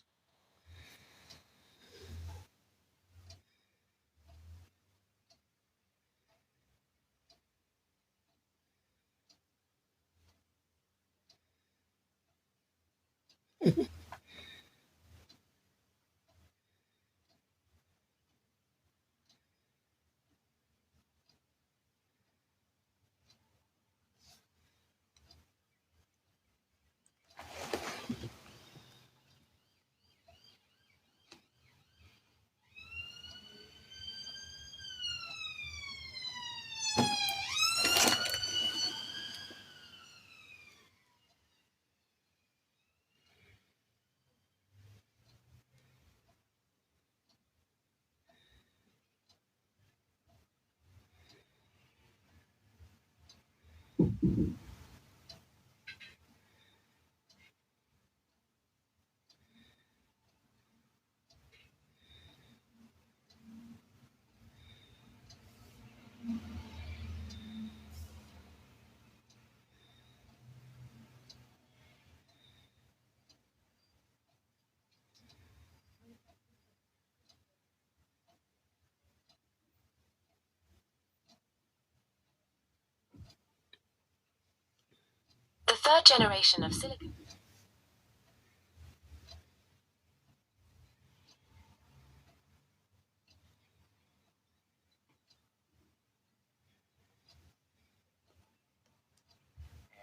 The third generation of silicon.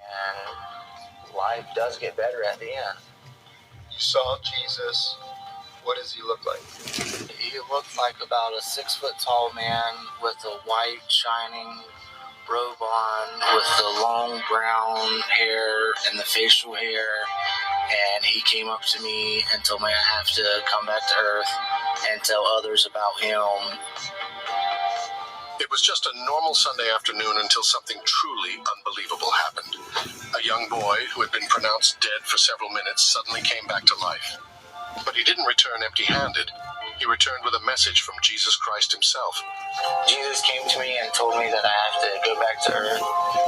And life does get better at the end. You saw Jesus. What does he look like? He looked like about a 6 foot tall man with a white shining robe on, with the long brown hair and the facial hair. And he came up to me and told me I have to come back to Earth and tell others about him. It was just a normal Sunday afternoon until something truly unbelievable happened. A young boy who had been pronounced dead for several minutes suddenly came back to life. But he didn't return empty-handed. He returned with a message from Jesus Christ himself. Jesus came to me and told me that I have to go back to Earth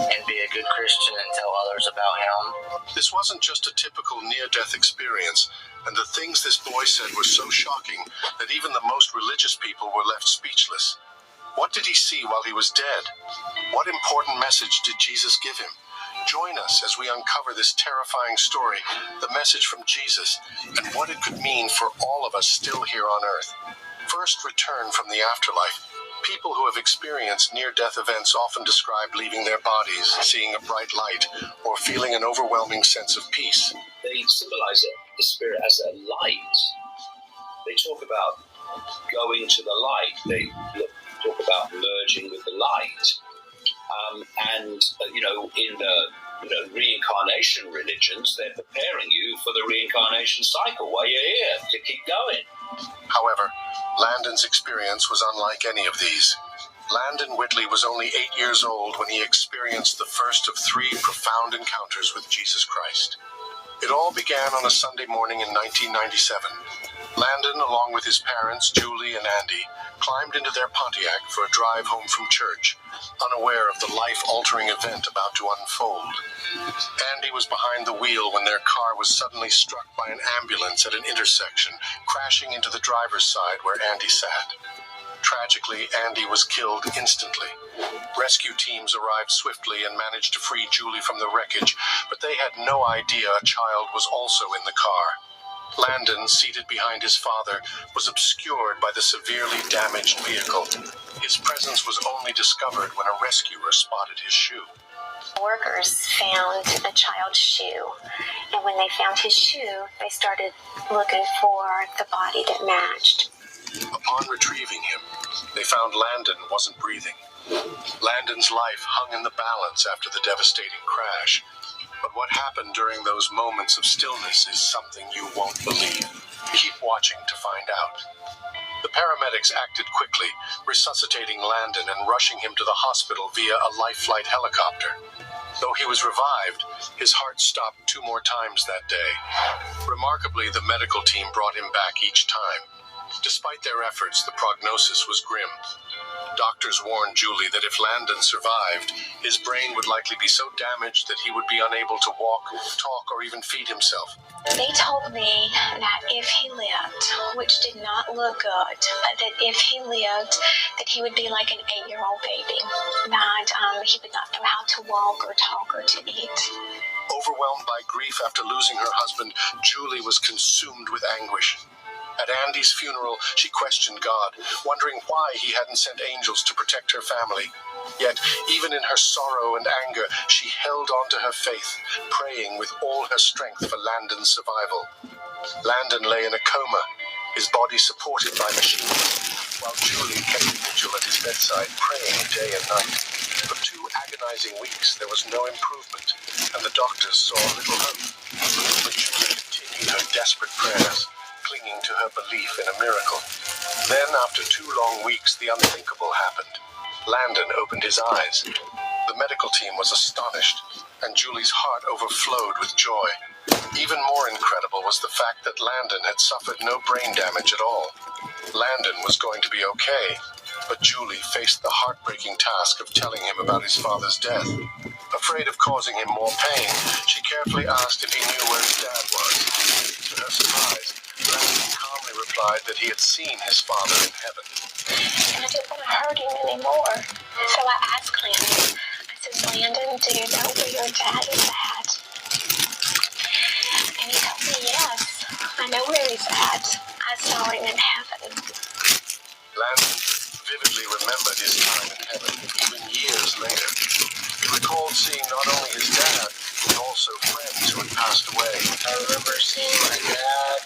and be a good Christian and tell others about him. This wasn't just a typical near-death experience, and the things this boy said were so shocking that even the most religious people were left speechless. What did he see while he was dead? What important message did Jesus give him? Join us as we uncover this terrifying story, the message from Jesus, and what it could mean for all of us still here on Earth. First, return from the afterlife. People who have experienced near-death events often describe leaving their bodies, seeing a bright light, or feeling an overwhelming sense of peace. They symbolize the spirit as a light. They talk about going to the light. They talk about merging with the light. In the reincarnation religions, they're preparing you for the reincarnation cycle while you're here to keep going. However, Landon's experience was unlike any of these. Landon Whitley was only 8 years old when he experienced the first of 3 profound encounters with Jesus Christ. It all began on a Sunday morning in 1997. Landon, along with his parents, Julie and Andy, climbed into their Pontiac for a drive home from church, unaware of the life-altering event about to unfold. Andy was behind the wheel when their car was suddenly struck by an ambulance at an intersection, crashing into the driver's side where Andy sat. Tragically, Andy was killed instantly. Rescue teams arrived swiftly and managed to free Julie from the wreckage, but they had no idea a child was also in the car. Landon, seated behind his father, was obscured by the severely damaged vehicle. His presence was only discovered when a rescuer spotted his shoe. Workers found a child's shoe, and when they found his shoe, they started looking for the body that matched. Upon retrieving him, they found Landon wasn't breathing. Landon's life hung in the balance after the devastating crash. But what happened during those moments of stillness is something you won't believe. Keep watching to find out. The paramedics acted quickly, resuscitating Landon and rushing him to the hospital via a life flight helicopter. Though he was revived, his heart stopped 2 more times that day. Remarkably, the medical team brought him back each time. Despite their efforts, the prognosis was grim. Doctors warned Julie that if Landon survived, his brain would likely be so damaged that he would be unable to walk, talk, or even feed himself. They told me that if he lived, which did not look good, that if he lived, that he would be like an 8-year-old baby, that he would not know how to walk or talk or to eat. Overwhelmed by grief after losing her husband, Julie was consumed with anguish. At Andy's funeral, she questioned God, wondering why he hadn't sent angels to protect her family. Yet, even in her sorrow and anger, she held on to her faith, praying with all her strength for Landon's survival. Landon lay in a coma, his body supported by machines, while Julie kept vigil at his bedside, praying day and night. For 2 agonizing weeks, there was no improvement, and the doctors saw little hope. But Julie continued her desperate prayers, clinging to her belief in a miracle. Then, after 2 long weeks, the unthinkable happened. Landon opened his eyes. The medical team was astonished, and Julie's heart overflowed with joy. Even more incredible was the fact that Landon had suffered no brain damage at all. Landon was going to be okay, but Julie faced the heartbreaking task of telling him about his father's death. Afraid of causing him more pain, she carefully asked if he knew where his dad was. To her surprise, Landon calmly replied that he had seen his father in heaven. And I didn't want to hurt him anymore. So I asked Landon. I said, Landon, do you know where your dad is at? And he told me, yes, I know where he's at. I saw him in heaven. Landon vividly remembered his time in heaven, even years later. He recalled seeing not only his dad, but also friends who had passed away. I remember seeing my dad,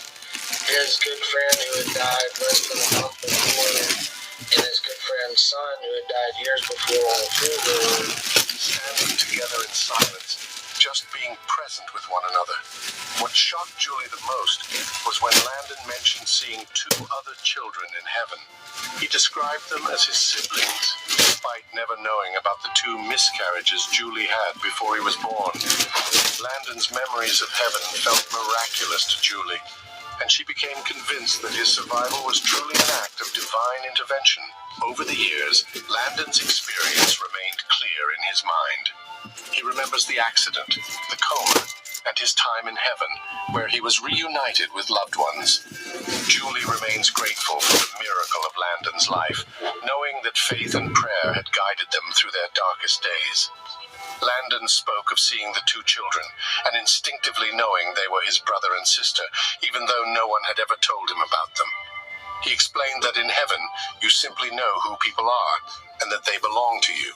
his good friend who had died less than a month before, and his good friend's son who had died years before on a funeral. Standing together in silence, just being present with one another. What shocked Julie the most was when Landon mentioned seeing 2 other children in heaven. He described them as his siblings, despite never knowing about the 2 miscarriages Julie had before he was born. Landon's memories of heaven felt miraculous to Julie, and she became convinced that his survival was truly an act of divine intervention. Over the years, Landon's experience remained clear in his mind. He remembers the accident, the coma, and his time in heaven, where he was reunited with loved ones. Julie remains grateful for the miracle of Landon's life, knowing that faith and prayer had guided them through their darkest days. Landon spoke of seeing the 2 children, and instinctively knowing they were his brother and sister, even though no one had ever told him about them. He explained that in heaven, you simply know who people are, and that they belong to you.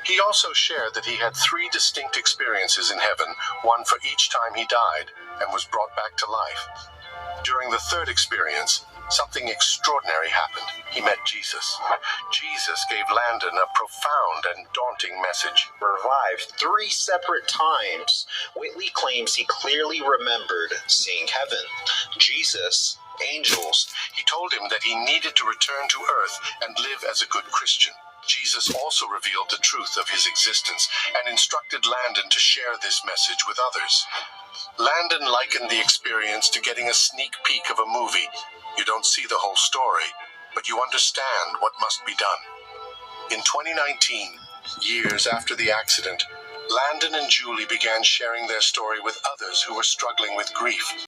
He also shared that he had 3 distinct experiences in heaven, one for each time he died, and was brought back to life. During the 3rd experience, something extraordinary happened. He met Jesus. Jesus gave Landon a profound and daunting message. Revived 3 separate times, Whitley claims he clearly remembered seeing heaven, Jesus, angels. He told him that he needed to return to earth and live as a good Christian. Jesus also revealed the truth of his existence and instructed Landon to share this message with others. Landon likened the experience to getting a sneak peek of a movie. You don't see the whole story, but you understand what must be done. In 2019, years after the accident, Landon and Julie began sharing their story with others who were struggling with grief.